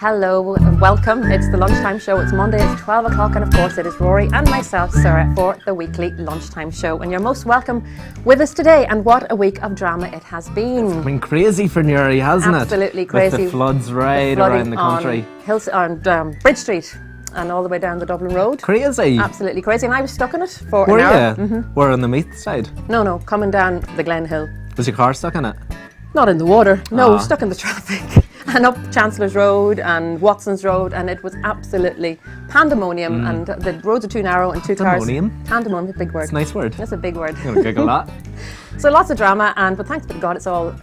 Hello and welcome. It's the Lunchtime Show. It's Monday, it's 12 o'clock, and of course it is Rory and myself, Sarah, for the weekly Lunchtime Show. And you're most welcome with us today. And what a week of drama it has been. It's been crazy for Newry, hasn't it? Absolutely crazy. With the floods around the country. On Bridge Street and all the way down the Dublin Road. Crazy. Absolutely crazy. And I was stuck in it for Were an hour. you? Were on the Meath side? No, coming down the Glen Hill. Was your car stuck in it? Not in the water, no, stuck in the traffic. And up Chancellor's Road and Watson's Road, and it was absolutely pandemonium. And the roads are too narrow and two cars. Pandemonium, a big word. It's a nice word. That's a big word. You're gonna giggle that. So lots of drama, but thanks be to God, it's all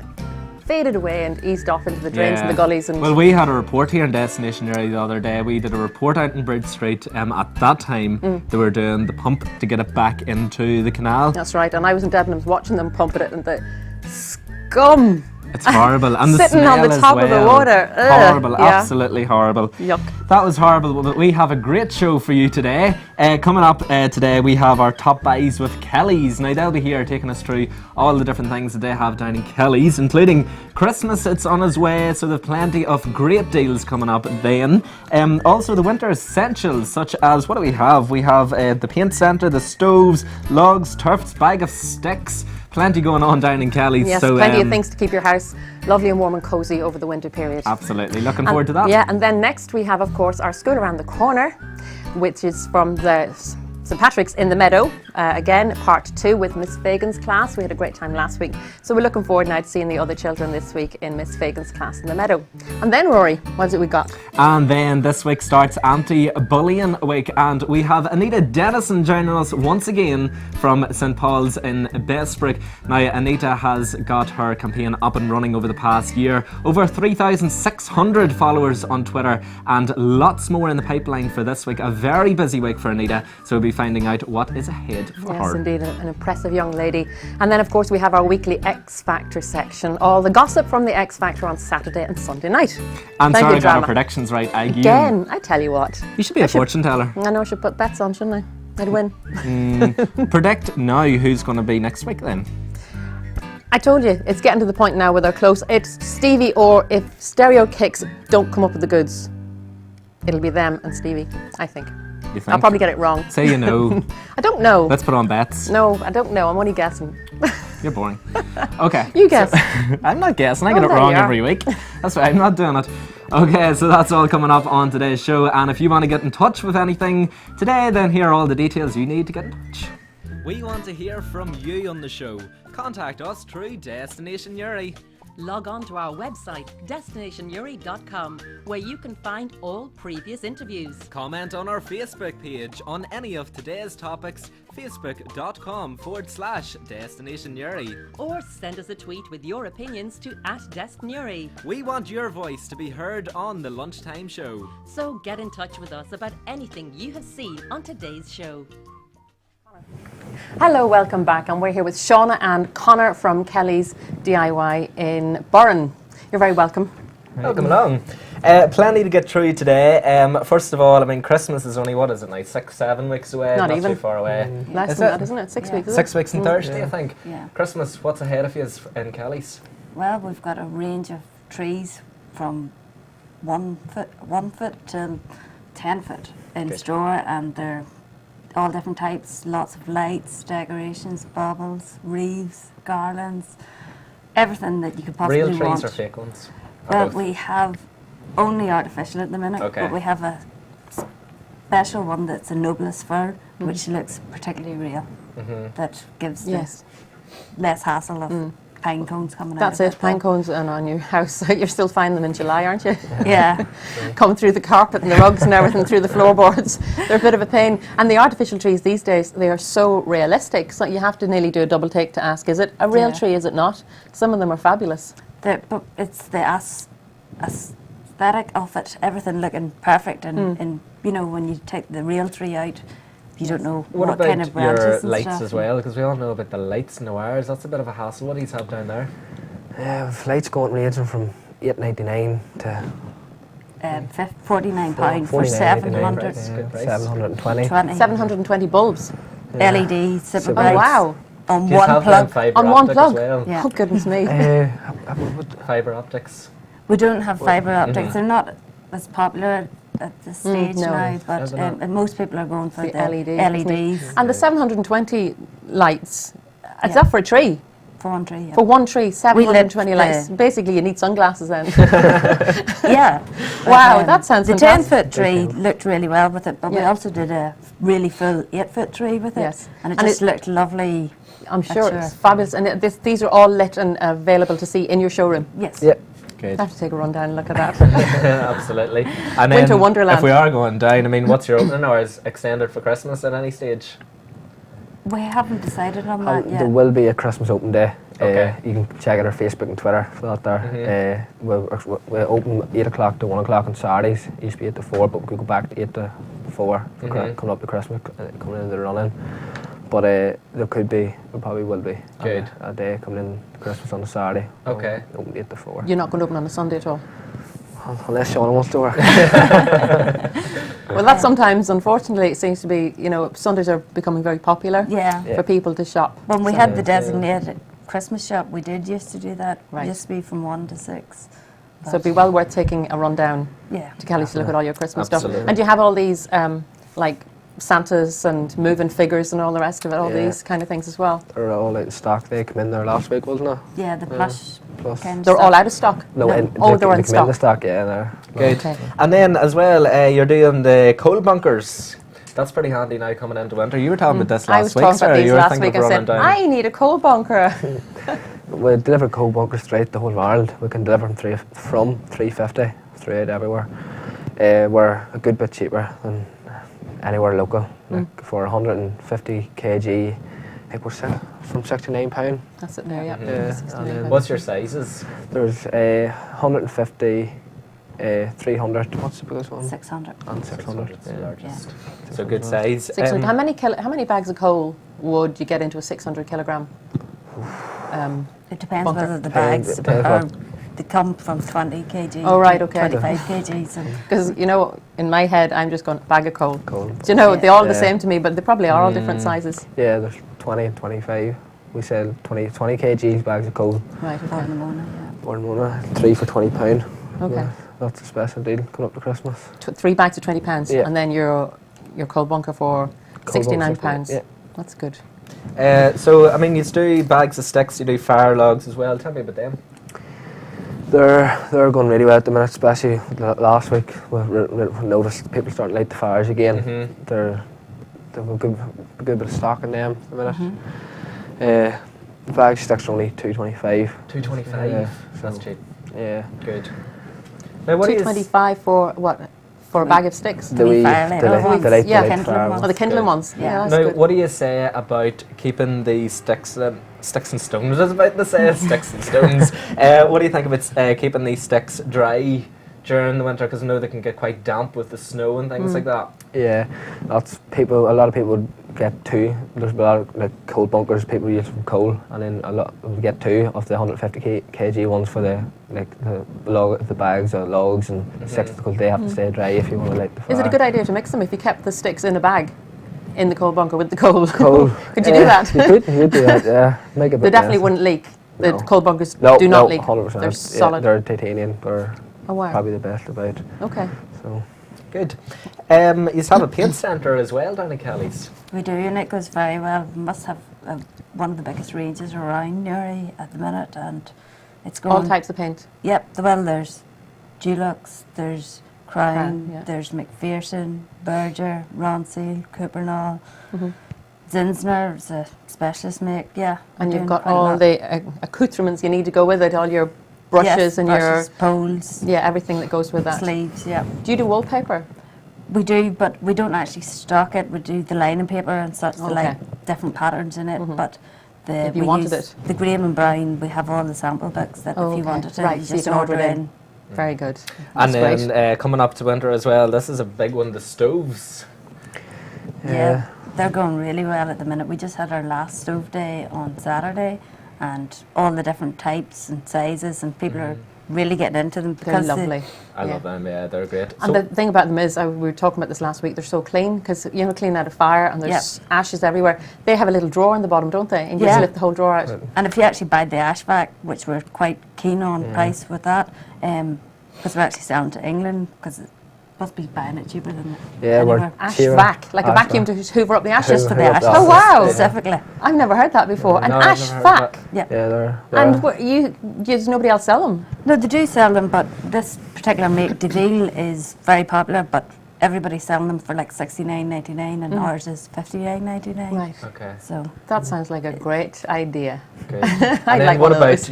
faded away and eased off into the drains and the gullies. And well, we had a report here in Destination Newry the other day. We did a report out in Bridge Street. At that time, they were doing the pump to get it back into the canal. That's right, and I was in Debenhams watching them pumping it, and the scum. It's horrible, and the sitting smell on the top of the water. Horrible, absolutely horrible. Yuck. That was horrible, but we have a great show for you today. Coming up today, we have our top buys with Kelly's. Now they'll be here taking us through all the different things that they have down in Kelly's, including Christmas. It's on its way, so there's plenty of great deals coming up then. Also the winter essentials, such as, what do we have? We have the paint centre, the stoves, logs, turfs, bag of sticks. Plenty going on down in Kelly's. Yes, so, plenty of things to keep your house lovely and warm and cosy over the winter period. Absolutely, looking forward to that. Yeah, and then next we have, of course, our school around the corner, which is from the St Patrick's in the Meadow. Again, part 2 with Miss Fagan's class. We had a great time last week. So we're looking forward now to seeing the other children this week in Miss Fagan's class in the Meadow. And then, Rory, what is it we got? And then this week starts Anti-Bullying Week, and we have Anita Dennison joining us once again from St Paul's in Bestbrick. Now, Anita has got her campaign up and running over the past year. Over 3,600 followers on Twitter, and lots more in the pipeline for this week. A very busy week for Anita, so we'll be finding out what is ahead for her. Yes, indeed, an impressive young lady. And then, of course, we have our weekly X Factor section. All the gossip from the X Factor on Saturday and Sunday night. And Sarah got our predictions right again. I tell you what. You should be a fortune teller. I know, I should put bets on, shouldn't I? I'd win. Predict now who's going to be next week then. I told you, it's getting to the point now where they're close. It's Stevie, or if Stereo Kicks don't come up with the goods, it'll be them and Stevie, I think. You think? I'll probably get it wrong. Say you know. I don't know. Let's put on bets. No, I don't know. I'm only guessing. You're boring. Okay. You guess. So, I'm not guessing. I get it wrong every week. That's why I'm not doing it. Okay, so that's all coming up on today's show. And if you want to get in touch with anything today, then here are all the details you need to get in touch. We want to hear from you on the show. Contact us through Destination Newry. Log on to our website, destinationnewry.com, where you can find all previous interviews. Comment on our Facebook page on any of today's topics, facebook.com/Destination Newry. Or send us a tweet with your opinions to @DestNewry. We want your voice to be heard on the Lunchtime Show. So get in touch with us about anything you have seen on today's show. Hello, welcome back, and we're here with Shauna and Connor from Kelly's DIY in Burren. You're very welcome. Welcome along. Plenty to get through today. First of all, I mean, Christmas is only, what is it now, 6-7 weeks away? Not even. Too far away. Less than that, isn't it? 6 weeks, isn't it? 6 weeks and Thursday, I think. Yeah. Christmas, what's ahead of you in Kelly's? Well, we've got a range of trees from 1 foot to 10 foot in store, and they're all different types, lots of lights, decorations, baubles, wreaths, garlands, everything that you could possibly want. Real trees or fake ones? Well, we have only artificial at the minute, but we have a special one that's a noblest fir, which looks particularly real. That gives less hassle of pine cones coming out. That's it, pine cones and on your house. You're still finding them in July, aren't you? Yeah. Coming through the carpet and the rugs and everything, through the floorboards. They're a bit of a pain. And the artificial trees these days, they are so realistic. So you have to nearly do a double take to ask, is it a real tree, is it not? Some of them are fabulous. But it's the aesthetic of it, everything looking perfect. And you know, when you take the real tree out, you don't know what kind of branches your and lights stuff. as well? Because we all know about the lights and the wires. That's a bit of a hassle. What do you have down there? Flights going ranging from $8.99 to £49 for 700. 720. 720 bulbs. LED super So bright. Oh, wow. On Do you one have plug. fibre On one optic plug? as well? Yeah. Oh, goodness me. Fibre optics. We don't have fibre optics. They're not as popular at this stage no. now, but most people are going for The the LED, isn't it? LEDs And the 720 lights, is Yeah. that for a tree? for one tree. Yeah. For one tree, 720 lit lights. the- Basically, you need sunglasses then. Yeah. Wow, But, that sounds the fantastic. 10-foot tree looked really well with it, but we Yeah. also did a really full 8-foot tree with it, Yes. and it And just looked lovely. I'm sure Sure. it's fabulous. And these are all lit and available to see in your showroom. Yes. Yeah. Good. I have to take a run down and look at that. Absolutely. And Winter then, Wonderland. if we are going down, I mean, what's your opening hours extended for Christmas at any stage? We haven't decided on that There yet. will be a Christmas open day. Okay. You can check out our Facebook and Twitter for that there. We open 8 o'clock to 1 o'clock on Saturdays. It used to be 8 to 4, but we could go back to 8 to 4 for coming up to Christmas, coming into the running. But there could be, there probably will be Good. a day coming in Christmas on a Saturday. Okay. Open 8 to 4. You're not going to open on a Sunday at all. Unless Sean wants to work. Well, that sometimes, unfortunately, it seems to be, Sundays are becoming very popular Yeah. for people to shop. When we had the designated Christmas shop, we did used to do that. Right. It used to be from 1 to 6. So it'd be well worth taking a run down Yeah. to Kelly's to look at all your Christmas stuff. Absolutely. And you have all these, like, Santas and moving figures and all the rest of it, all Yeah. these kind of things as well. They're all out in stock. They come in there last week, wasn't it? Yeah, the plush Plus. kind of They're stuff. all out of stock? No, oh, they they're in come in the stock. stock, yeah. They're Good. Okay. And then as well, you're doing the coal bunkers. That's pretty handy now coming into winter. You were talking about this I was last week, talking about Sarah. these You were last thinking week of and running said, down. I need a coal bunker. We deliver coal bunkers throughout the whole of Ireland. We can deliver them from 350 throughout everywhere. We're a good bit cheaper than anywhere local. Like for 150 kg, I think we're from £69. That's it there, yeah. Yeah, 69 and then pounds. What's your sizes? There's 150, 300. What's the biggest one? 600. And 600. It's the Yeah. largest. So good size. 600. How many bags of coal would you get into a 600 kilogram? It depends Bunker. whether the Depends- bags depends are, what- they come from 20 kg Oh, right, to okay. 25 kgs. And Because, in my head, I'm just going, bag of coal. Coal. Do you know, they're all the Yeah. same to me, but they probably are all different sizes. Yeah, there's 20 and 25. We sell 20 kg bags of coal. Right, for okay. the morning, Or Mona, 3 for £20. Okay. Yeah, that's a special deal coming up to Christmas. 3 bags of £20, Yeah. and then your coal bunker for £69. Yeah. That's good. So, I mean, you do bags of sticks, you do fire logs as well. Tell me about them. They're going really well at the minute, especially last week. We noticed people starting to light the fires again. They've a good bit of stock in them at the minute. The bag sticks are only £2.25. $2.25. Yeah, That's so- cheap. Yeah. Good. Now, what do you? $2.25 for what? For a bag of sticks? The wee, fire the lit light- ones. the light- the Yeah. light Kindling fire ones. Oh, the kindling Good. ones. Yeah. That's Now, good. what do you say about keeping the sticks and stones? I was about to say sticks and stones. What do you think about keeping these sticks dry during the winter? Because I know they can get quite damp with the snow and things like that. Yeah, a lot of people would get 2. There's a lot of coal bunkers people use from coal, and then a lot would get 2 of the 150 kg ones for the bags or logs, and 6 because they have to stay dry if you want to light the fire. Is it a good idea to mix them if you kept the sticks in a bag in the coal bunker with the coal? Coal. Could you do that? You could do that. Yeah, make it. They definitely wouldn't leak. The No. coal bunkers No, do not leak. 100%. They're Yeah, solid. they're titanium. They're Oh, wow. probably the best about. Okay. So Good. You have a paint centre as well down at Kelly's. We do, and it goes very well. We must have one of the biggest ranges around Newry at the minute, and it's going. All types of paint. Yep, there's Dulux, there's Crown, Crown, yeah. there's McPherson, Berger, Ronseal, Coopernall, Mm-hmm. Zinsner is a specialist make, yeah. And we're you've doing got quite a all lot. the accoutrements you need to go with it, all your brushes Yes, and brushes, poles, your, everything that goes with that. sleeves, yeah. Do you do wallpaper? We do, but we don't actually stock it. We do the lining paper and such, the Okay. like different patterns in it, but the If you we wanted use it. the Graham and Brown, we have all the sample books that Oh, if you okay. wanted to, Right, you so you just can order order it in. in. Very good. And That's then great. coming up to winter as well, this is a big one, the stoves. Yeah, they're going really well at the minute. We just had our last stove day on Saturday, and all the different types and sizes, and people are really getting into them They're because lovely. I Yeah. love them, yeah, they're great. And the thing about them is, we were talking about this last week, they're so clean because, clean out a fire and there's ashes everywhere. They have a little drawer in the bottom, don't they? And you just Yeah. lift the whole drawer out. And if you actually buy the ash vac, which we're quite keen on price with that, because we're actually selling to England, because it must be buying it cheaper than Yeah, we're anywhere. Ash cheering. vac, like a Ash vacuum vac. to hoover up the ashes. Just for the Who- ashes. Oh, wow. Specifically. I've never heard that before. An No, I've ash never heard of vac. Yeah. Yeah, they're And does nobody else sell them? No, they do sell them, but this particular make, DeVille, is very popular, but everybody's selling them for like $69.99 and ours is $59.99. Right. Okay. So That sounds like a great idea. Good. I'd And then like what one of about those.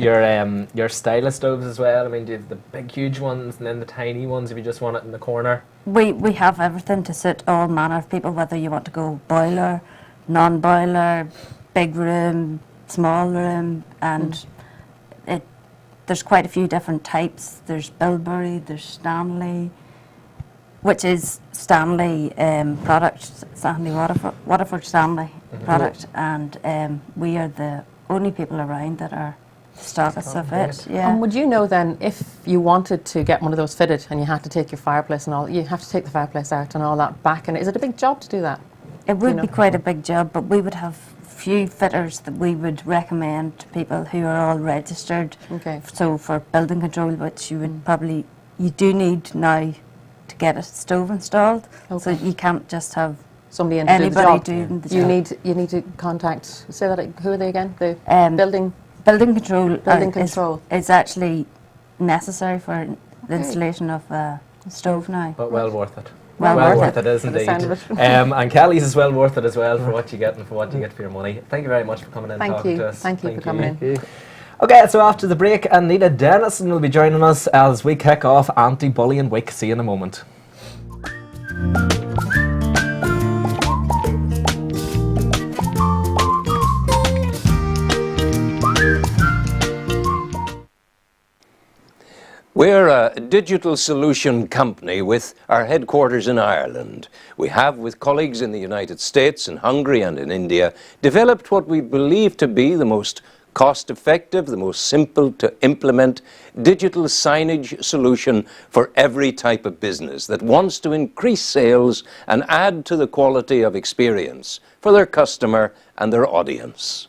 your stylus stoves as well? I mean, do you have the big, huge ones and then the tiny ones if you just want it in the corner? we have everything to suit all manner of people, whether you want to go boiler, non-boiler, big room, small room, and there's quite a few different types. There's Bilberry, there's Stanley, which is Stanley product, Stanley Waterford Stanley product, and we are the only people around that are stockists of it. Yeah. And would you know then, if you wanted to get one of those fitted and you had to take your fireplace and all, you have to take the fireplace out and all that back, and is it a big job to do that? It would know. be quite a big job, but we would have few fitters that we would recommend to people who are all registered. Okay. So for building control, which you would probably, you do need now to get a stove installed. So Okay. you can't just have Somebody in to do the anybody job. doing the You job. need to contact. Say that. Who are they again? The Building control, Building control. Is actually necessary for the installation of a stove now. But well worth it. Well worth it is For the indeed. sound of it. And Kelly's is well worth it as well for what you get and for what you get for your money. Thank you very much for coming in and Thank talking you. to us. Thank you for coming in. Okay, so after the break, Anita Dennison will be joining us as we kick off Anti-Bullying Week. See you in a moment. We're a digital solution company with our headquarters in Ireland. We have, with colleagues in the United States, in Hungary and in India, developed what we believe to be the most cost-effective, the most simple to implement digital signage solution for every type of business that wants to increase sales and add to the quality of experience for their customer and their audience.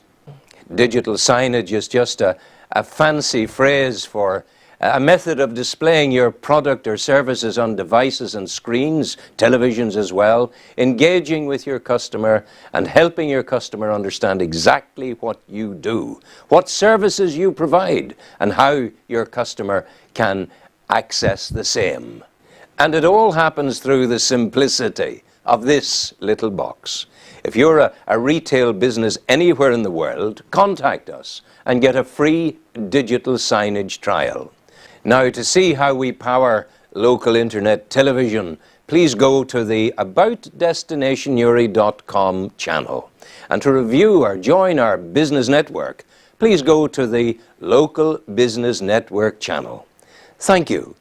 Digital signage is just a fancy phrase for a method of displaying your product or services on devices and screens, televisions as well, engaging with your customer and helping your customer understand exactly what you do, what services you provide, and how your customer can access the same. And it all happens through the simplicity of this little box. If you're a retail business anywhere in the world, contact us and get a free digital signage trial. Now, to see how we power local internet television, please go to the aboutdestinationuri.com channel. And to review or join our business network, please go to the Local Business Network channel. Thank you.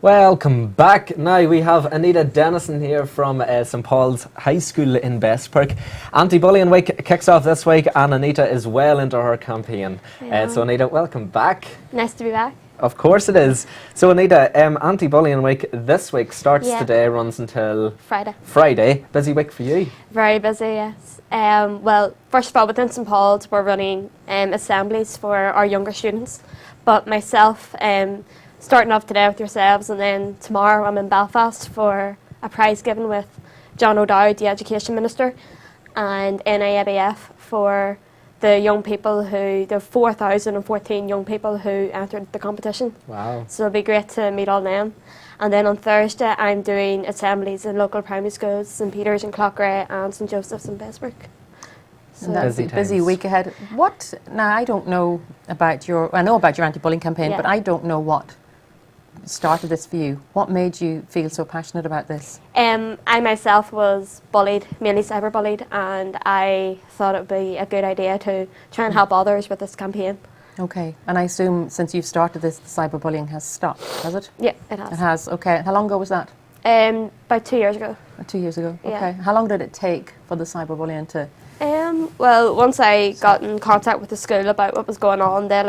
Welcome back. Now we have Anita Dennison here from St Paul's High School in Bestport. Anti-Bullying Week kicks off this week and Anita is well into her campaign. So Anita, welcome back. Nice to be back. Of course it is. So Anita, Anti-Bullying Week this week starts Yeah. today, runs until Friday. Busy week for you. Very busy, yes. Well, first of all, within St Paul's, we're running assemblies for our younger students. But myself, starting off today with yourselves, and then tomorrow I'm in Belfast for a prize given with John O'Dowd, the Education Minister, and NIABF for the young people the 4,014 young people who entered the competition. Wow. So it'll be great to meet all them. And then on Thursday I'm doing assemblies in local primary schools, St Peter's in Clough-Gray and St Joseph's in Bestbrook. So And that's Busy a busy times. week ahead. Now I don't know about I know about your anti-bullying campaign, Yeah. but I don't know what started this for you. What made you feel so passionate about this? I myself was bullied, mainly cyberbullied, and I thought it would be a good idea to try and help others with this campaign. Okay, and I assume since you've started this, the cyberbullying has stopped, has it? Yeah, it has. It has, okay. How long ago was that? About 2 years ago. 2 years ago, Yeah. okay. How long did it take for the cyberbullying to... Well, once I got in contact with the school about what was going on, they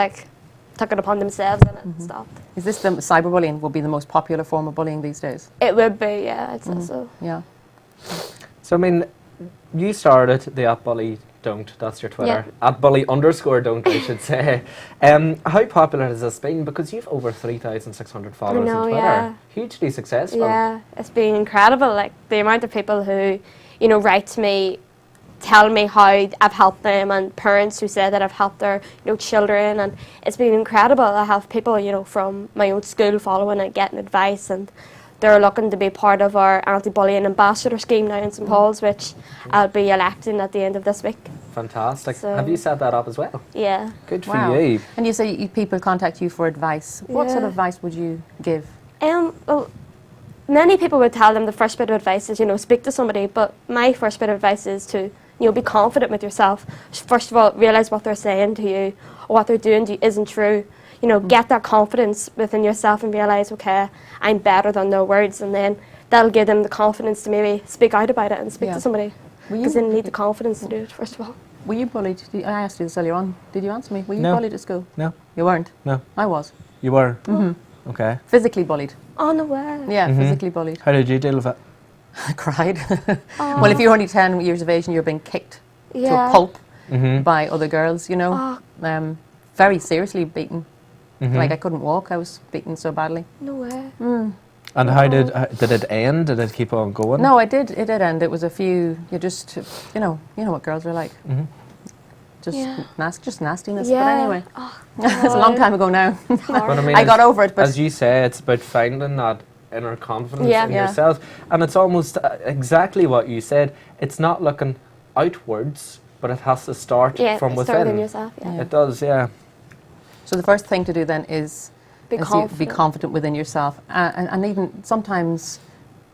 took it upon themselves and it stopped. Is this the cyberbullying will be the most popular form of bullying these days? It would be, yeah, I'd say so. Yeah. So I mean, you started the @bully don't, that's your Twitter. @bully_don't, I should say. How popular has this been? Because you've over 3,600 followers on Twitter. Yeah. Hugely successful. Yeah, it's been incredible. Like the amount of people who, you know, write to me, tell me how I've helped them, and parents who say that I've helped their, you know, children, and it's been incredible. I have people, you know, from my own school following and getting advice, and they're looking to be part of our anti-bullying ambassador scheme now in St Paul's, which I'll be electing at the end of this week. Fantastic. So- Have you set that up as well? Yeah. Good for Wow. you. And you say people contact you for advice. What sort Yeah. of advice would you give? Well, many people would tell them the first bit of advice is, you know, speak to somebody, but my first bit of advice is to, you know, be confident with yourself. First of all, realise what they're saying to you or what they're doing to you isn't true. You know, get that confidence within yourself and realise, okay, I'm better than their words, and then that'll give them the confidence to maybe speak out about it and speak Yeah. to somebody. Were Because they need the confidence to do it, first of all. Were you bullied? I asked you this earlier on. Did you answer me? Were you No. bullied at school? No. You weren't? No. I was. You were? Mm-hmm. Okay. Physically bullied. Oh, no way. Yeah, physically bullied. How did you deal with it? I cried. Well, if you're only 10 years of age and you're being kicked to Yeah. a pulp Mm-hmm. by other girls, you know, very seriously beaten. Mm-hmm. Like I couldn't walk. I was beaten so badly. No way. And how did it end? Did it keep on going? No, it did end. It was a few. You just, you know what girls are like. Mhm. Just Yeah. just nastiness. Yeah. But anyway, Oh, it's a long time ago now. But I mean, I got over it, but as you say, it's about finding that inner confidence Yeah. in Yeah. yourself, and it's almost exactly what you said. It's not looking outwards, but it has to start yeah, from start within. within yourself. Yeah. Yeah. It does, yeah. so the first thing to do then is Be is you confident. be confident within yourself, and even sometimes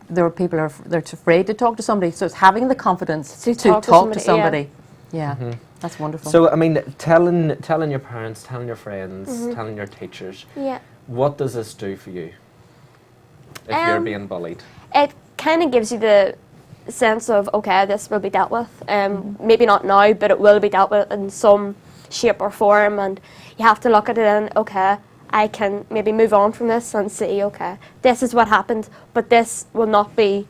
there are people they're afraid to talk to somebody. So it's having the confidence To to talk talk to to somebody, somebody. Yeah, that's wonderful. So I mean, telling your parents, telling your friends, Mm-hmm. telling your teachers. Yeah. What does this do for you if you're Um, being bullied? It kind of gives you the sense of, okay, this will be dealt with. Maybe not now, but it will be dealt with in some shape or form, and you have to look at it and, okay, I can maybe move on from this and see, okay, this is what happened, but this will not be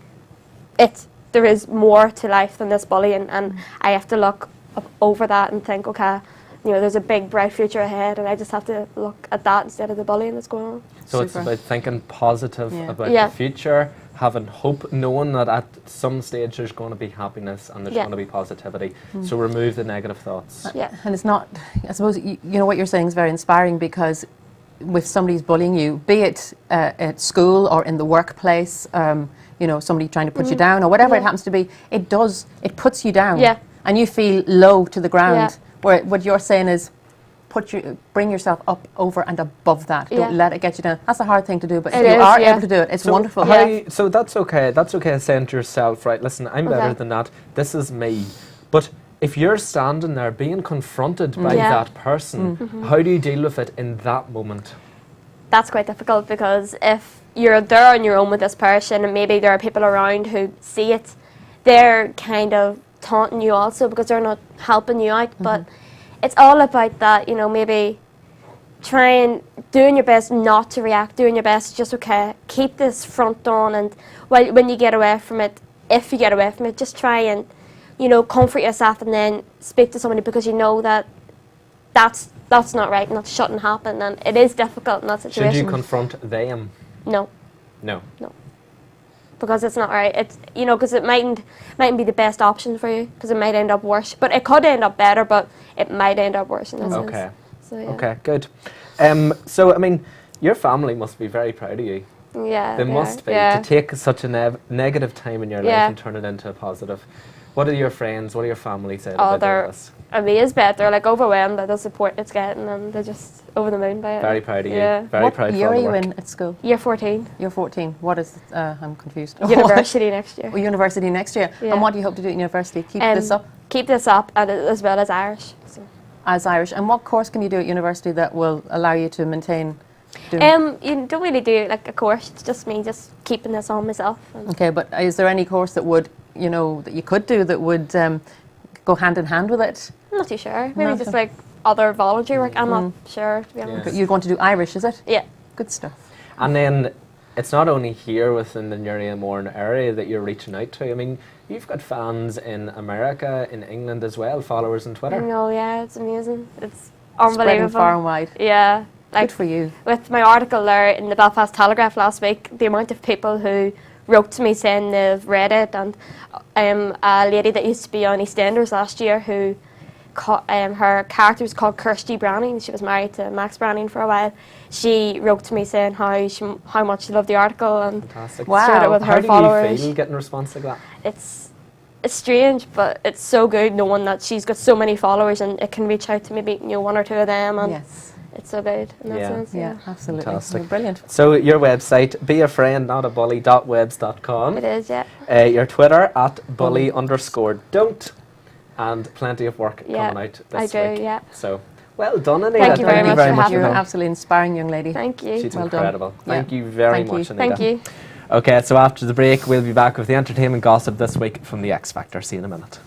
it. There is more to life than this bullying, and I have to look up over that and think, okay, you know, there's a big bright future ahead, and I just have to look at that instead of the bullying that's going on. So it's Super. about thinking positive Yeah. about Yeah. the future, having hope, knowing that at some stage there's going to be happiness and there's Yeah. going to be positivity. So remove the negative thoughts. Yeah. And it's not, I suppose, you know, what you're saying is very inspiring, because if somebody's bullying you, be it at school or in the workplace, you know, somebody trying to put you down or whatever it Yeah. happens to be, it puts you down. Yeah. And you feel low to the ground. Yeah. Where what you're saying is, bring yourself up, over and above that. Yeah. Don't let it get you down. That's a hard thing to do, but It if you is, are yeah. able to do it, it's So wonderful. how- so that's okay. That's okay saying to yourself, right, listen, I'm better Okay. than that. This is me. But if you're standing there being confronted by Yeah. that person, how do you deal with it in that moment? That's quite difficult, because if you're there on your own with this person and maybe there are people around who see it, they're kind of taunting you also because they're not helping you out. But it's all about that, you know, maybe trying, doing your best not to react, doing your best, just okay, keep this front on, and when you get away from it, if you get away from it, just try and, you know, comfort yourself and then speak to somebody, because you know that that's not right and that shouldn't happen, and it is difficult in that Should situation. you confront them? No, No. because it's not right. It's, you know, because it mightn't be the best option for you, because it might end up worse. But it could end up better, but it might end up worse in that sense. Okay. So, yeah. Okay, good. So, I mean, your family must be very proud of you. Yeah. They yeah, must be, Yeah. to take such a negative time in your life Yeah. and turn it into a positive. What do your friends, what do your family say Oh, about they're this? amazed by it. They're like overwhelmed by the support it's getting, and they're just over the moon by it. Very proud of you. Yeah. Very What proud year for are all the you work. in at school? Year 14, You're 14. What is, I'm confused. university next year. Well, university next year. Yeah. And what do you hope to do at university? Keep this up Keep this up, and as well as Irish. So. as Irish. And what course can you do at university that will allow you to maintain doing? You don't really do like a course. It's just me, just keeping this on myself. And Okay, but is there any course that would, you know, that you could do that would go hand in hand with it? I'm not too sure. Maybe Not just sure. like other voluntary work. I'm not sure, to be honest. You'd want to do Irish, is it? Yeah. Good stuff. And then it's not only here within the Newry and Mourne area that you're reaching out to. I mean, you've got fans in America, in England as well, followers on Twitter. I know, yeah, it's amazing. It's Spreading unbelievable. far and wide. Yeah. Like, Good for you. with my article there in the Belfast Telegraph last week, the amount of people who wrote to me saying they've read it, and a lady that used to be on EastEnders last year who her character was called Kirsty Browning. She was married to Max Browning for a while. She wrote to me saying how much she loved the article and Fantastic. shared it with How her do followers. you feel getting a response like that? It's strange, but it's so good knowing that she's got so many followers and it can reach out to maybe one or two of them, and Yes. it's so good in that Yeah. sense. Yeah, absolutely. Fantastic. You're brilliant. So your website, beafriendnotabully.webs.com. It is, yeah. Your Twitter at bully_don't, and plenty of work Yeah, coming out this I do, week. yeah. So well done, Anita. Thank you very much for having You're me. an absolutely inspiring young lady. Thank you. She's Well done. incredible. Yeah. Thank you very Thank you. much, Anita. Thank you. Okay, so after the break, we'll be back with the entertainment gossip this week from the X Factor. See you in a minute.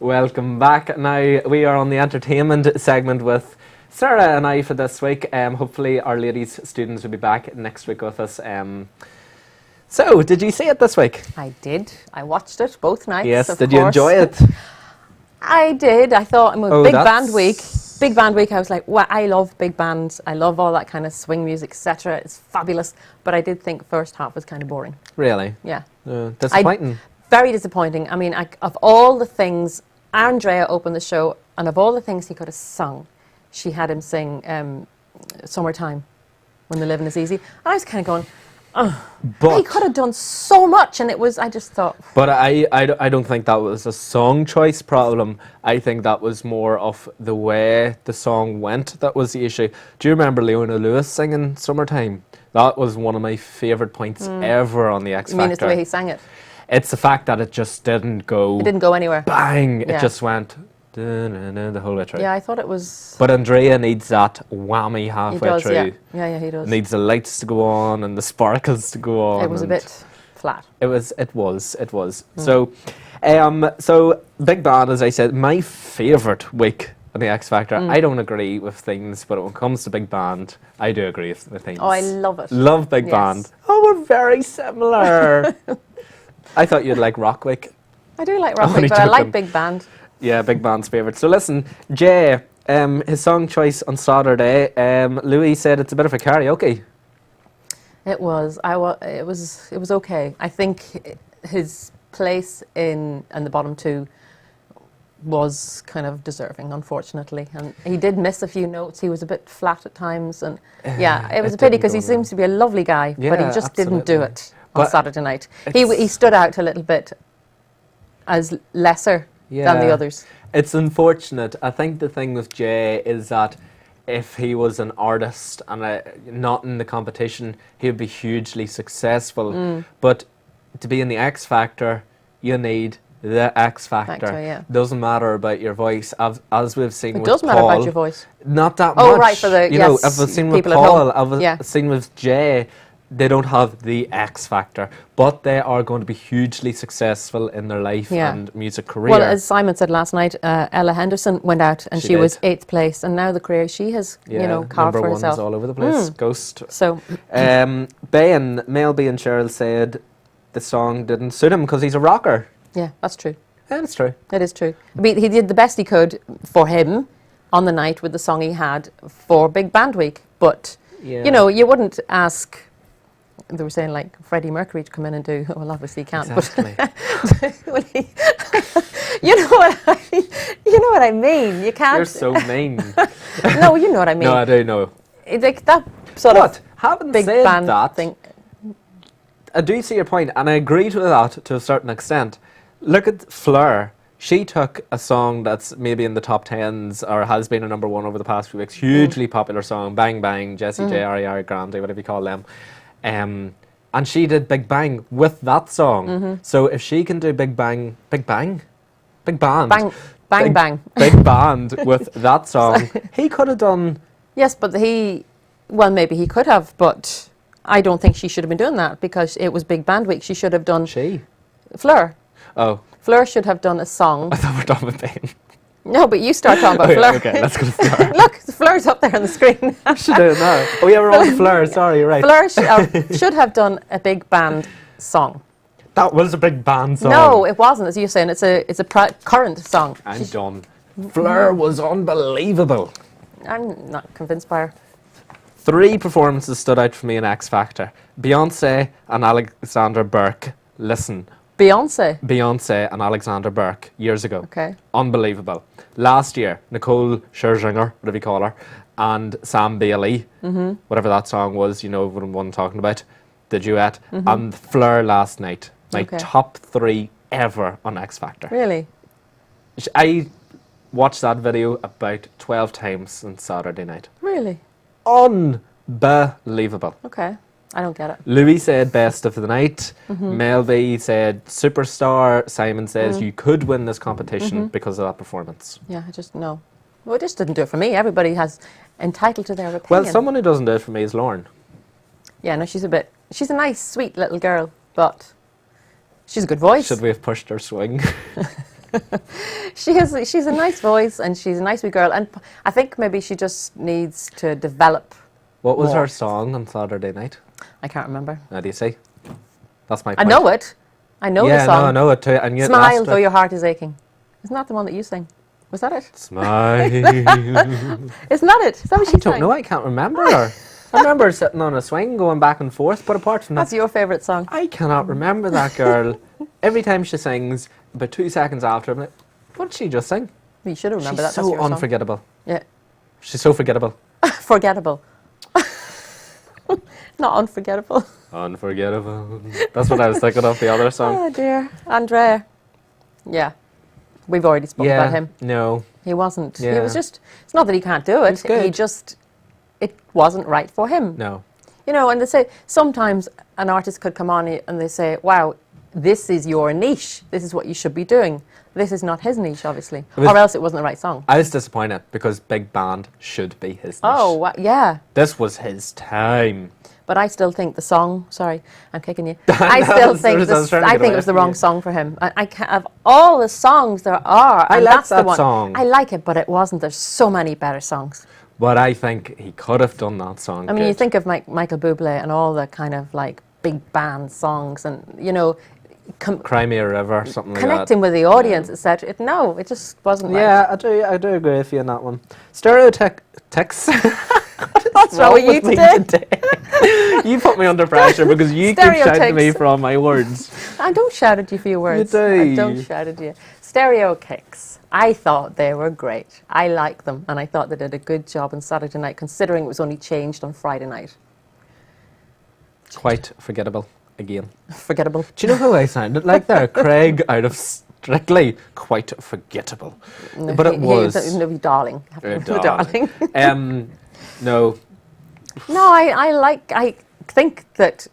Welcome back. Now we are on the entertainment segment with Sarah and I for this week. Hopefully our ladies students will be back next week with us. So, did you see it this week? I did. I watched it both nights. Yes. of Did you course. enjoy it? I did. I thought, Oh, big that's- band week. Big band week. I was like, wow, I love big bands. I love all that kind of swing music, etc. It's fabulous. But I did think first half was kind of boring. Really? Yeah. Disappointing. Very disappointing. I mean, of all the things, Andrea opened the show, and of all the things he could have sung, she had him sing Summertime, When the Living is Easy. And I was kind of going, But he could have done so much, and I just thought, But I don't think that was a song choice problem. I think that was more of the way the song went that was the issue. Do you remember Leona Lewis singing Summertime? That was one of my favourite points ever on the X I Factor. mean, it's the way he sang it. It's the fact that it just didn't go It didn't go anywhere. bang. It Yeah. just went the whole way through. Yeah, I thought it was... But Andrea needs that whammy He halfway does, through. yeah, he does. Needs the lights to go on and the sparkles to go on. It was a and bit flat. It was. So, so Big Band, as I said, my favourite week on the X Factor. I don't agree with things, but when it comes to Big Band, I do agree with things. Oh, I love it. Love Big Yes. Band. Oh, we're very similar. I thought you'd like Rock Week. I do like rock Only week, but I joking. like big band. Yeah, Big Band's favourite. So listen, Jay, his song choice on Saturday, Louis said it's a bit of a karaoke. It was. It was okay. I think his place in the bottom two was kind of deserving, unfortunately, and he did miss a few notes. He was a bit flat at times, and yeah, it was it a pity didn't because he go seems to be a lovely guy, but he Yeah, just didn't do absolutely. it on But Saturday night. it's- He stood out a little bit. as lesser than the Yeah. others. It's unfortunate. I think the thing with Jay is that if he was an artist and not in the competition, he would be hugely successful. But to be in the X Factor, you need the X Factor. Factor, yeah. Doesn't matter about your voice, as we've seen It with does Paul. matter about your voice. Not that Oh, much. right, for the- you know, yes, I've seen with people at Paul, home. I've Yeah. seen with Jay. They don't have the X Factor, but they are going to be hugely successful in their life Yeah. and music career. Well, as Simon said last night, Ella Henderson went out and She she was did. 8th place, and now the career she has, yeah, you know, carved number for ones herself. all over the place. Ghost. So, Mel B and Cheryl said the song didn't suit him because he's a rocker. yeah, that's true. And it's true. It is true. I mean, he did the best he could for him on the night with the song he had for Big Band Week. But, Yeah. you know, you wouldn't ask, they were saying like Freddie Mercury to come in and do, well, obviously he can't, Exactly. but well, you know what I mean. You can't. You're so mean. No, you know what I mean. No, I do know. Like that sort But of having big said band that, thing. I do see your point, and I agree with that to a certain extent. Look at Fleur. She took a song that's maybe in the top tens or has been a number one over the past few weeks. Hugely popular song, Bang Bang, Jessie J, Ariana Grande, whatever you call them. And she did Big Bang with that song. So if she can do Big Bang, Big Bang? Big Band. Bang, bang, Big, bang. Big Band with that song. He could have done... Yes, but well, maybe he could have, but I don't think she should have been doing that because it was Big Band Week. She should have done She? Fleur. Oh, Fleur should have done a song. I thought we're done with Ben. No, but you start talking about Okay, Fleur. okay, let's go to Fleur. Look, Fleur's up there on the screen. Should do it now. Oh yeah, we're on Fleur. Sorry, you're right. Fleur should have done a big band song. That was a big band song. No, it wasn't. As you're saying, it's a current song. I'm done. Fleur was unbelievable. I'm not convinced by her. 3 performances stood out for me in X Factor. Beyonce and Alexander Burke. Listen, Beyonce and Alexander Burke years ago. Okay. Unbelievable. Last year, Nicole Scherzinger, whatever you call her, and Sam Bailey, whatever that song was, you know what I'm talking about, the duet, and Fleur last night. My Okay. top 3 ever on X Factor. Really? I watched that video about 12 times on Saturday night. Really? Unbelievable. Okay. I don't get it. Louis said best of the night. Mel B said superstar. Simon says you could win this competition because of that performance. Yeah, I just, no. Well, it just didn't do it for me. Everybody has entitled to their opinion. Well, someone who doesn't do it for me is Lauren. Yeah, no, she's a nice, sweet little girl, but she's a good voice. Should we have pushed her swing? She's a nice voice and she's a nice wee girl, and I think maybe she just needs to develop. What was More. her song on Saturday night? I can't remember. How do you see? That's my I point. know it. I know yeah, the song. no, I know it too. And yet Smile last though your heart is aching. Isn't that the one that you sing? Was that it? Smile. Isn't that it? Is that what she I don't sang? know. I can't remember her. I remember her sitting on a swing going back and forth, but apart from That's that, your favourite song. I cannot remember that girl. Every time she sings, about 2 seconds after, I'm like, what did she just sing? You should have remembered She's that. That's so your song. unforgettable. Yeah. She's so forgettable. Forgettable. Not unforgettable. Unforgettable. That's what I was thinking of, the other song. Oh dear. Andrea. Yeah. We've already spoken about him. No. He wasn't. He Yeah. was just, it's not that he can't do He's it. good. He just, it wasn't right for him. No. You know, and they say sometimes an artist could come on and they say, wow, this is your niche. This is what you should be doing. This is not his niche, obviously. Or else it wasn't the right song. I was disappointed because Big Band should be his niche. Oh, yeah. This was his time. But I still think the song, sorry, I'm kicking you. I still think I was trying to I get think away it was the from wrong you. song for him. I can't, of all the songs there are, I and like that's the that one. song. I like it, but it wasn't. There's so many better songs. But I think he could have done that song. I mean, you good. think of Michael Bublé and all the kind of like big band songs, and you know, Cry Me a River, something like that. connecting with the audience, etc. No, it just wasn't. Yeah, I do agree with you on that one. Stereotypes. What's wrong with you me today? You put me under pressure because you keep shouting at me for all my words. I don't shout at you for your words. do. I don't shout at you. Stereo Kicks. I thought they were great. I like them, and I thought they did a good job on Saturday night, considering it was only changed on Friday night. Quite forgettable again. Forgettable. Do you know who I sounded like there? Craig out of strictly quite forgettable. But it was. Darling. Darling. No. No, I think that,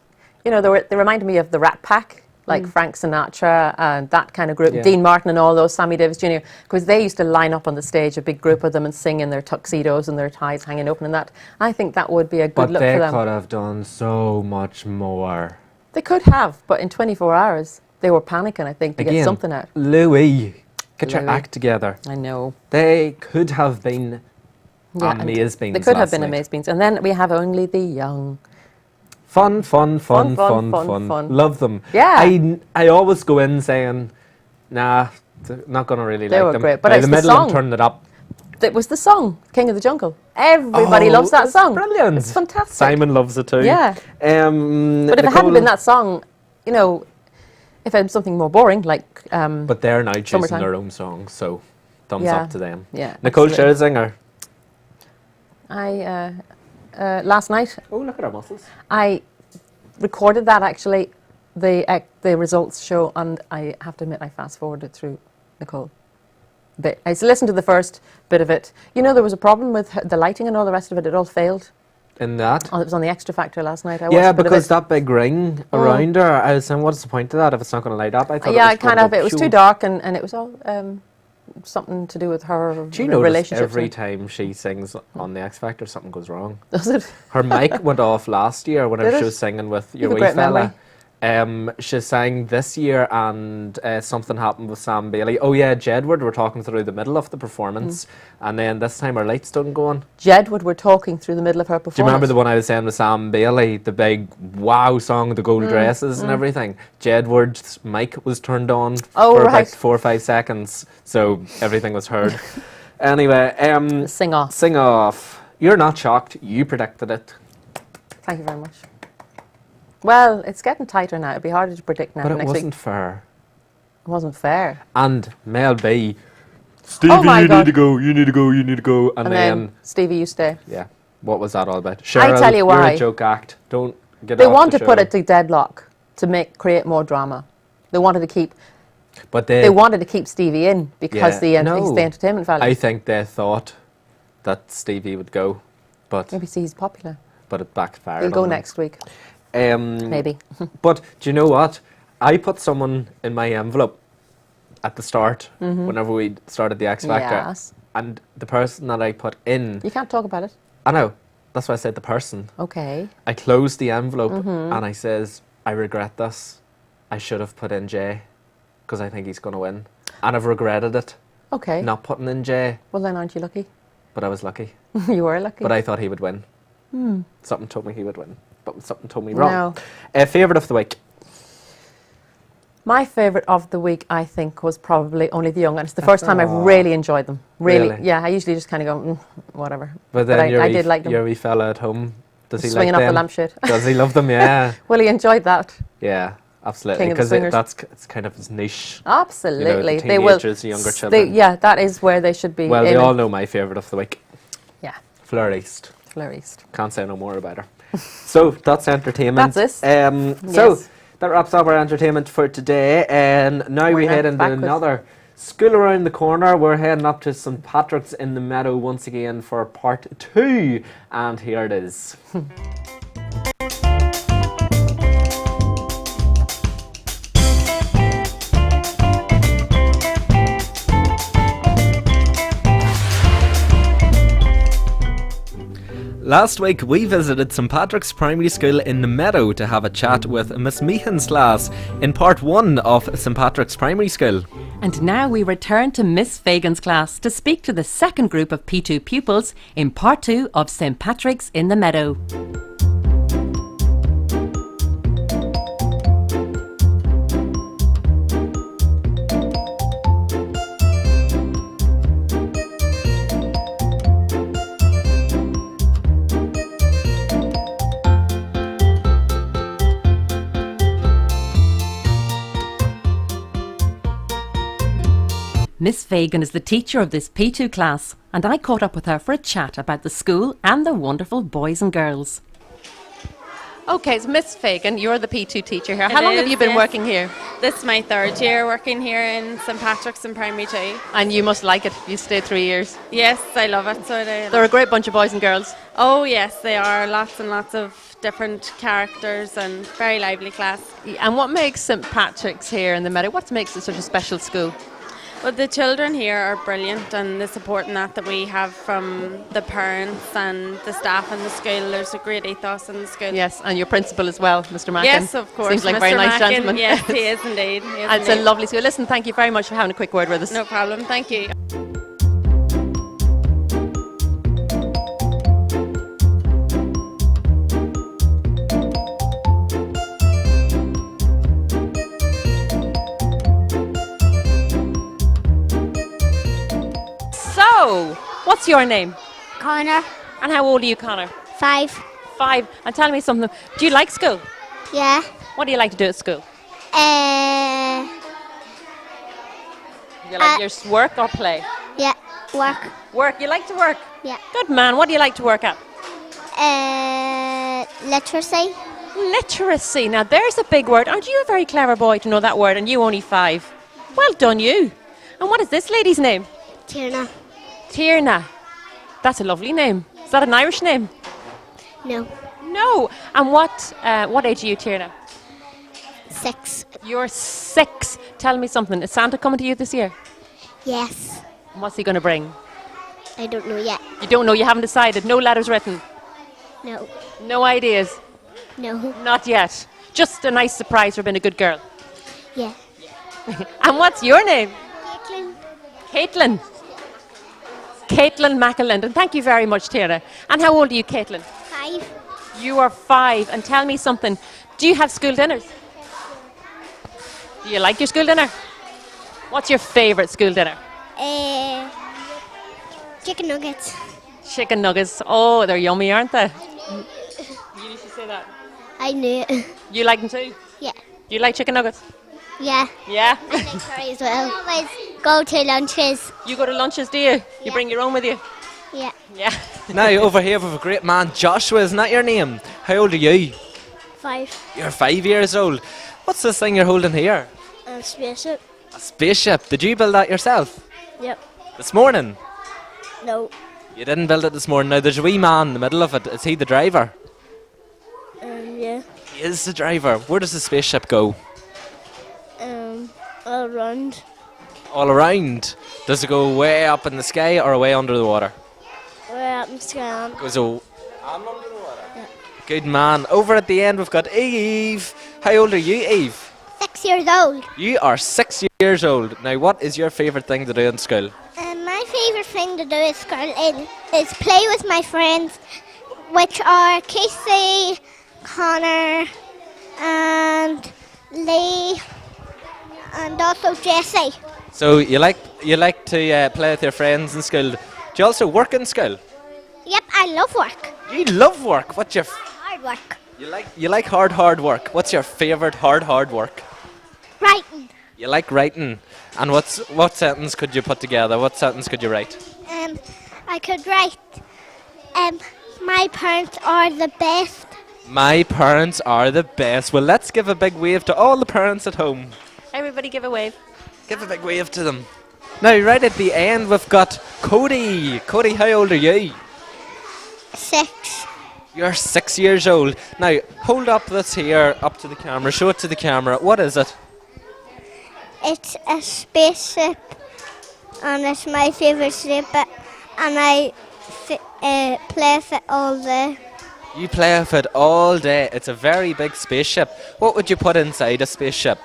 you know, they reminded me of the Rat Pack, like Frank Sinatra and that kind of group, Yeah. Dean Martin and all those, Sammy Davis Jr., because they used to line up on the stage, a big group of them, and sing in their tuxedos and their ties hanging open and that. I think that would be a good look for But them. they could have done so much more. They could have, but in 24 hours, they were panicking, I think, to get Again, something out. Louis, get your Louis. act together. I know. They could have been Yeah, and amazebeans. They could have last been night. amazebeans. And then we have Only the Young. Fun. Fun. Love them. Yeah. I always go in saying, nah, not going to really They like were them. great, but By it's the the middle, I'm song. turning it up. It was the song, King of the Jungle. Everybody Oh, loves that it's song. brilliant. It's fantastic. Simon loves it too. Yeah. But if it hadn't been that song, you know, if it had something more boring, like... But they're now choosing Summertime. their own songs, so thumbs Yeah. up to them. Yeah, Nicole absolutely. Scherzinger. Last night, Oh, look at her muscles. I recorded that, actually, the results show, and I have to admit I fast-forwarded through Nicole. Bit. I listened to the first bit of it. You know, there was a problem with the lighting and all the rest of it. It all failed. In that? Oh, it was on the Extra Factor last night. I watched Yeah, a bit of because it. that big ring around her, I was saying, what's the point of that if it's not going to light up? I thought Yeah, it was kind going of. to It was too dark, and it was all something to do with her Do you notice relationship. every time she sings on the X Factor, something goes wrong? Does it? Her mic went off last year whenever Did she it? was singing with You your have a wee great memory. fella. She sang this year, and something happened with Sam Bailey. Oh yeah, Jedward were talking through the middle of the performance, and then this time her lights didn't go on. Jedward were talking through the middle of her performance. Do you remember the one I was saying with Sam Bailey, the big wow song, the gold dresses and everything? Jedward's mic was turned on Oh, for about right. 4 or 5 seconds, so everything was heard. Anyway, Sing off. Sing Off. You're not shocked. You predicted it. Thank you very much. Well, it's getting tighter now. It'd be harder to predict now But it next wasn't week. fair. It wasn't fair. And Mel B, Stevie, Oh my you God. need to go, you need to go, you need to go. And And then, then Stevie, you stay. yeah, what was that all about? Cheryl, tell you you're why. a joke act. Don't get They off want the to put show. it to deadlock to create more drama. They wanted to keep But they wanted to keep Stevie in because Yeah. he's No. the entertainment value. I think they thought that Stevie would go, but Maybe see he's popular. it backfired. He'll go on them. next week. Maybe. Maybe. But do you know what? I put someone in my envelope at the start whenever we started the X Factor, Yes. and the person that I put in, You can't talk about it. I know. That's why I said the person. Okay. I closed the envelope and I says, I regret this. I should have put in Jay because I think he's going to win. And I've regretted it, Okay. not putting in Jay, Well, then aren't you lucky? but I was lucky. You were lucky. But I thought he would win. Something told me he would win, but something told me wrong. No. Favourite of the week? My favourite of the week, I think, was probably Only the Young, and it's the first time I've really enjoyed them. Really? Yeah, I usually just kind of go, whatever. But then I did like them. your wee fella at home, does he Swinging like off the them? lampshade. Does he love them? Yeah. Well, he enjoyed that. Yeah, absolutely. King of the Because Swingers. it's kind of his niche. Absolutely. the They will. teenagers, the younger children. Yeah, that is where they should be. Well, they aiming. all know my favourite of the week. Yeah, Fleur East. Fleur East. Can't say no more about her. So that's entertainment. That's it. So Yes. that wraps up our entertainment for today. And now we We're head now into back with- another school around the corner. We're heading up to St Patrick's in the Meadow once again for part 2. And here it is. Last week we visited St Patrick's Primary School in the Meadow to have a chat with Miss Meehan's class in part 1 of St Patrick's Primary School. And now we return to Miss Fagan's class to speak to the second group of P2 pupils in part 2 of St Patrick's in the Meadow. Miss Fagan is the teacher of this P2 class, and I caught up with her for a chat about the school and the wonderful boys and girls. Okay, so Miss Fagan, you're the P2 teacher here. How long have is, you been yes. working here? This is my 3rd year working here in St Patrick's in Primary 2. And you must like it. You stayed 3 years. Yes, I love it. So They're a great bunch of boys and girls. oh yes, they are. Lots and lots of different characters and very lively class. And what makes St Patrick's here in the Meadow? What makes it such a special school? Well, the children here are brilliant, and the support and that we have from the parents and the staff in the school. There's a great ethos in the school. Yes, and your principal as well, Mr. Mackin. Yes, of course. Seems like a Mr. very nice Mackin, gentleman. Yes, he is indeed. He is And it's a indeed. lovely school. Listen, thank you very much for having a quick word with us. No problem. Thank you. So, what's your name? Connor, And how old are you, Connor? 5. 5. And tell me something. Do you like school? Yeah. What do you like to do at school? You like your work or play? Yeah. Work. Work. You like to work? Yeah. Good man. What do you like to work at? Literacy. Literacy. Now, there's a big word. Aren't you a very clever boy to know that word? And you only 5. Well done, you. And what is this lady's name? Tierna. Tierna. That's a lovely name. Is that an Irish name? No. No. And what age are you, Tierna? 6. You're 6. Tell me something. Is Santa coming to you this year? Yes. And what's he going to bring? I don't know yet. You don't know. You haven't decided. No letters written. No. No ideas. No. Not yet. Just a nice surprise for being a good girl. Yeah. And what's your name? Caitlin. Caitlin. Caitlin McAlind. And thank you very much, Tierna. And how old are you, Caitlin? 5. You are 5. And tell me something. Do you have school dinners? Do you like your school dinner? What's your favourite school dinner? Chicken nuggets. Chicken nuggets. Oh, they're yummy, aren't they? You used to say that. I knew it. You like them too? Yeah. You like chicken nuggets? Yeah. Yeah? I like curry as well. I always go to lunches. You go to lunches, do you? You Yeah. bring your own with you? Yeah. Yeah. Now, over here with a great man, Joshua, isn't that your name? How old are you? 5. You're 5 years old. What's this thing you're holding here? Spaceship. A spaceship. Did you build that yourself? Yep. This morning? No. You didn't build it this morning. Now, there's a wee man in the middle of it. Is he the driver? Yeah. He is the driver. Where does the spaceship go? All around. All around. Does it go way up in the sky or way under the water? Way up in the sky. It goes and under the water. Yeah. Good man. Over at the end, we've got Eve. How old are you, Eve? 6 years old. You are 6 years old. Now, what is your favourite thing to do in school? My favourite thing to do at school is play with my friends, which are Casey, Connor, and Lee, and also Jessie. So you like to play with your friends in school. Do you also work in school? Yep, I love work. You love work. What's your Hard work. you like hard work? What's your favourite hard work? Writing. You like writing. And what sentence could you put together? What sentence could you write? I could write, my parents are the best. My parents are the best. Well, let's give a big wave to all the parents at home. Everybody give a wave. Give a big wave to them. Now, right at the end, we've got Cody. Cody, how old are you? 6. You're 6 years old. Now, hold up this here, up to the camera. Show it to the camera. What is it? It's a spaceship, and it's my favourite shape, and I play with it all day. You play with it all day. It's a very big spaceship. What would you put inside a spaceship?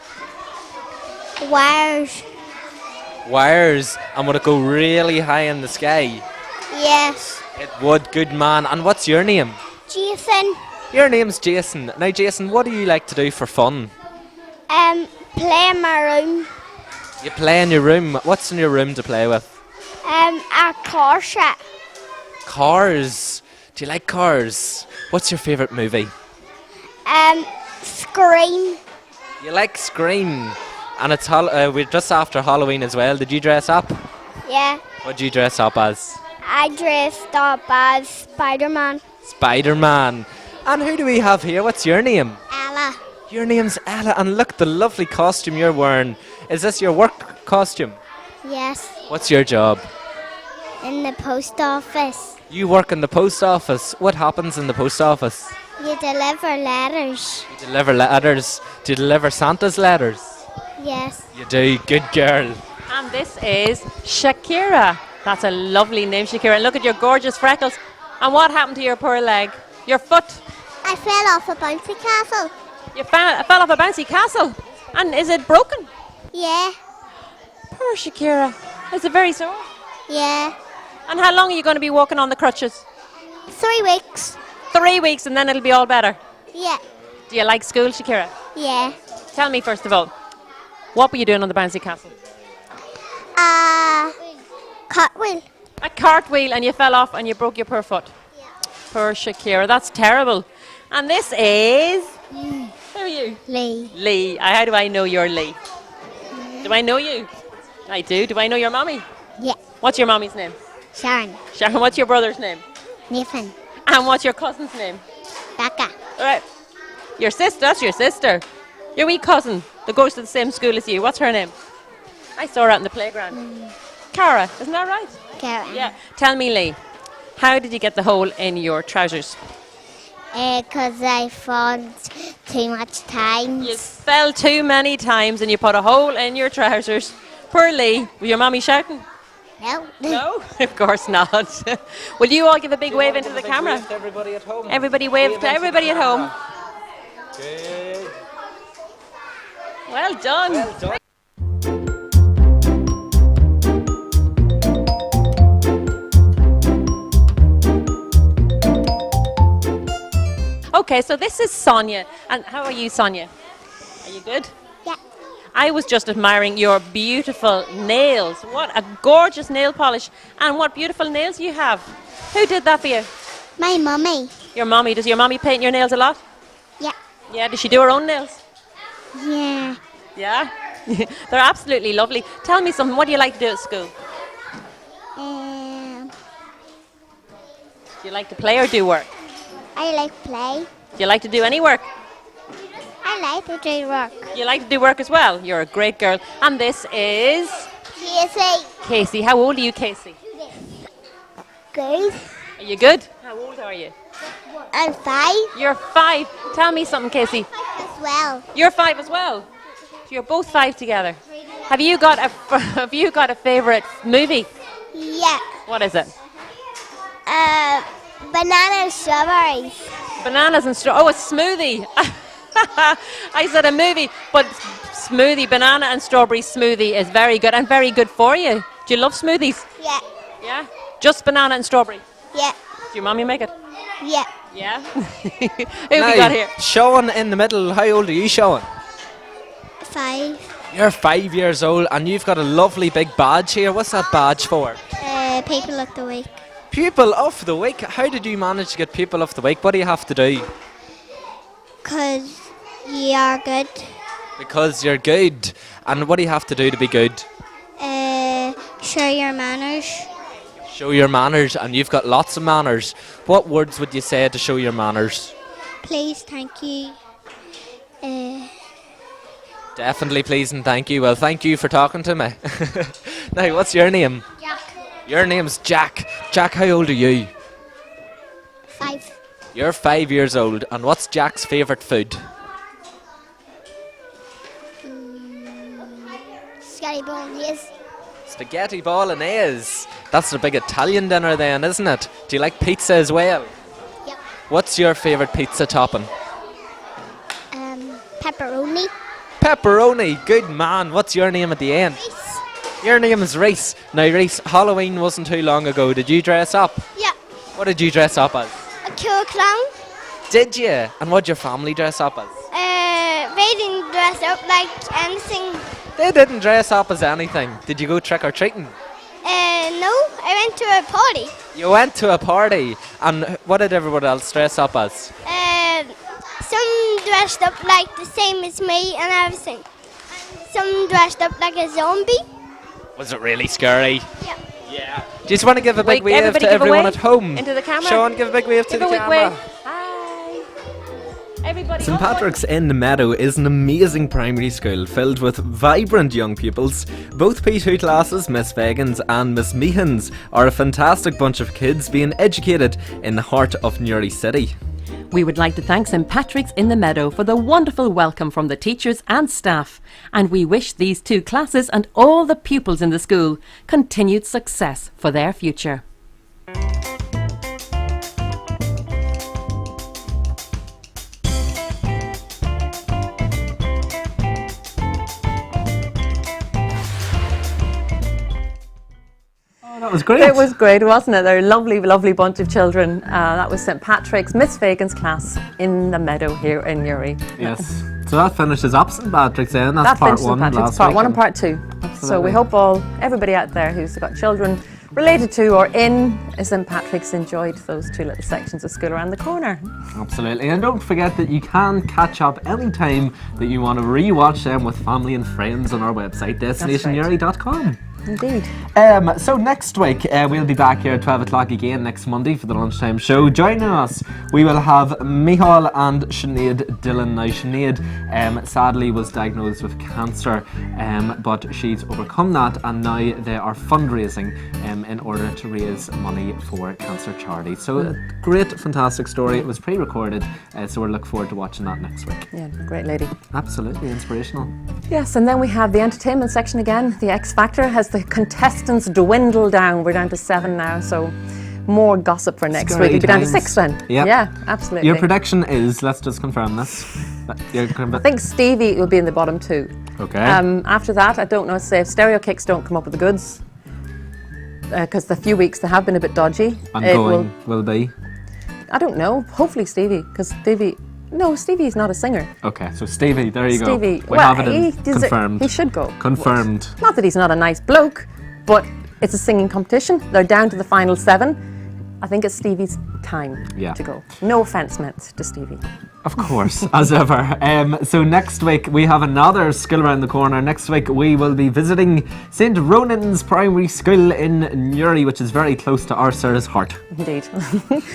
Wires. Wires. And would it go really high in the sky? Yes. It would, good man. And what's your name? Jason. Your name's Jason. Now, Jason, what do you like to do for fun? Play in my room. You play in your room. What's in your room to play with? A car set. Cars. Do you like cars? What's your favourite movie? Scream. You like Scream. And it's we're just after Halloween as well. Did you dress up? Yeah. What did you dress up as? I dressed up as Spider-Man. Spider-Man. And who do we have here? What's your name? Ella. Your name's Ella, and look, the lovely costume you're wearing. Is this your work costume? Yes, What's your job? in the post office. You work in the post office. What happens in the post office? You deliver letters. You deliver letters. Do you deliver Santa's letters? Yes. You do. Good girl. And this is Shakira. That's a lovely name, Shakira. And look at your gorgeous freckles. And what happened to your poor leg? Your foot? I fell off a bouncy castle. You fell off a bouncy castle. And is it broken? Yeah. Poor Shakira. Is it very sore? Yeah. And how long are you going to be walking on the crutches? 3 weeks. 3 weeks and then it'll be all better. Yeah. Do you like school, Shakira? Yeah. Tell me first of all, what were you doing on the bouncy castle? Cartwheel. A cartwheel, and you fell off and you broke your poor foot. Yeah. Poor Shakira, that's terrible. And this is... Who are you? Lee. Lee. How do I know you're Lee? Do I know you? I do. Do I know your mommy? Yeah. What's your mommy's name? Sharon. Sharon. What's your brother's name? Nathan. And what's your cousin's name? Becca. All right. Your sister. That's your sister. Your wee cousin that goes to the same school as you. What's her name? I saw her out in the playground. Cara. Isn't that right? Karen. Yeah. Tell me, Lee, how did you get the hole in your trousers? Because I fought too much time. You fell too many times and you put a hole in your trousers. Poor Lee. Was your mommy shouting? No. No, of course not. Will you all give a big wave into the camera? Wave to everybody at home. Everybody wave to everybody at home. Good. Well done. Well done. Okay, so this is Sonia. And how are you, Sonia? Are you good? Yeah. I was just admiring your beautiful nails. What a gorgeous nail polish. And what beautiful nails you have. Who did that for you? My mummy. Your mommy. Does your mommy paint your nails a lot? Yeah. Yeah, does she do her own nails? Yeah. Yeah? They're absolutely lovely. Tell me something. What do you like to do at school? Do you like to play or do work? I like play. Do you like to do any work? I like to do work. You like to do work as well? You're a great girl. And this is... Casey. Casey. How old are you, Casey? Good. Are you good? How old are you? I'm 5 You're 5. Tell me something, Casey. as well. You're 5 as well. So you're both 5 together. Have you got a favourite movie? Yeah. What is it? Banana and strawberries. Bananas and straw. Oh, a smoothie. I said a movie, but smoothie, banana and strawberry smoothie is very good and very good for you. Do you love smoothies? Yeah. Yeah. Just banana and strawberry. Yeah. Do your mommy make it? Yeah. Yeah. Who have we got here? Sean in the middle. How old are you, Sean? 5. You're 5 years old, and you've got a lovely big badge here. What's that badge for? People of the week. Pupil of the week. How did you manage to get Pupil of the week? What do you have to do? 'Cause you are good. Because you're good. And what do you have to do to be good? Show your manners. Show your manners, and you've got lots of manners. What words would you say to show your manners? Please, thank you. Definitely please and thank you. Well, thank you for talking to me. Now, what's your name? Jack. Your name's Jack. Jack, how old are you? 5. You're 5 years old, and what's Jack's favourite food? Scotty Bolognese. Spaghetti bolognese. That's a big Italian dinner then, isn't it? Do you like pizza as well? Yep. What's your favourite pizza topping? Pepperoni. Pepperoni. Good man. What's your name at the end? Reese. Your name is Reese. Now, Reese, Halloween wasn't too long ago. Did you dress up? Yeah. What did you dress up as? A cool clown. Did you? And what did your family dress up as? They didn't dress up like anything. They didn't dress up as anything. Did you go trick-or-treating? No, I went to a party. You went to a party. And what did everyone else dress up as? Some dressed up like the same as me and everything. Some dressed up like a zombie. Was it really scary? Yeah. Yeah. Do you just want to give a big wave everybody to give a everyone wave at home? Into the camera. Sean, give a big wave to Give the a big camera. wave. Hi. Everybody St Patrick's in Meadow is an amazing primary school filled with vibrant young pupils. Both P2 classes, Miss Fagans and Miss Meehan's, are a fantastic bunch of kids being educated in the heart of Newry City. We would like to thank St Patrick's in the Meadow for the wonderful welcome from the teachers and staff, and we wish these 2 classes and all the pupils in the school continued success for their future. That was great. It was great, wasn't it? They're a lovely, lovely bunch of children. That was St Patrick's, Miss Fagan's class in the Meadow here in Newry. Yes. So that finishes up St Patrick's then. That's That part finished 1 St Patrick's, last part week. 1 and part 2. So we hope everybody out there who's got children related to or in St Patrick's enjoyed those 2 little sections of school around the corner. Absolutely. And don't forget that you can catch up anytime that you want to re-watch them with family and friends on our website, destinationnewry.com. Indeed. So next week we'll be back here at 12 o'clock again next Monday for the lunchtime show. Joining us, we will have Michal and Sinead Dillon. Now Sinead sadly was diagnosed with cancer, but she's overcome that, and now they are fundraising in order to raise money for cancer charity. So a great, fantastic story. It was pre-recorded, so we're looking forward to watching that next week. Yeah, great lady. Absolutely inspirational. Yes, and then we have the entertainment section again. The X Factor has the contestants dwindle down. We're down to 7 now, so more gossip for next Scary week. We'll be down to times. 6 then. Yep. Yeah, absolutely. Your prediction is, let's just confirm this. I think Stevie will be in the bottom 2. Okay. After that, I don't know, say if Stereo Kicks don't come up with the goods, because the few weeks they have been a bit dodgy. Ongoing will be. I don't know. Hopefully Stevie, because Stevie's not a singer. Okay, so Stevie, there you Stevie, go. We have it confirmed. He should go. Confirmed. Not that he's not a nice bloke, but it's a singing competition. They're down to the final 7. I think it's Stevie's time to go. No offence meant to Stevie. Of course, as ever. So next week we have another school around the corner. Next week we will be visiting St Ronan's Primary School in Newry, which is very close to our Sarah's heart. Indeed.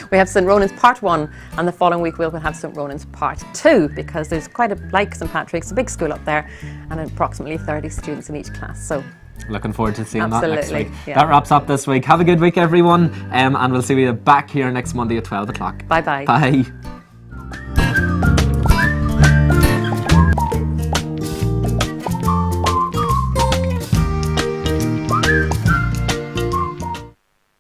We have St Ronan's Part 1, and the following week we'll have St Ronan's Part 2, because there's quite like St Patrick's, a big school up there, and approximately 30 students in each class. So looking forward to seeing that next week. Yeah. That wraps up this week. Have a good week, everyone, and we'll see you back here next Monday at 12 o'clock. Bye-bye. Bye.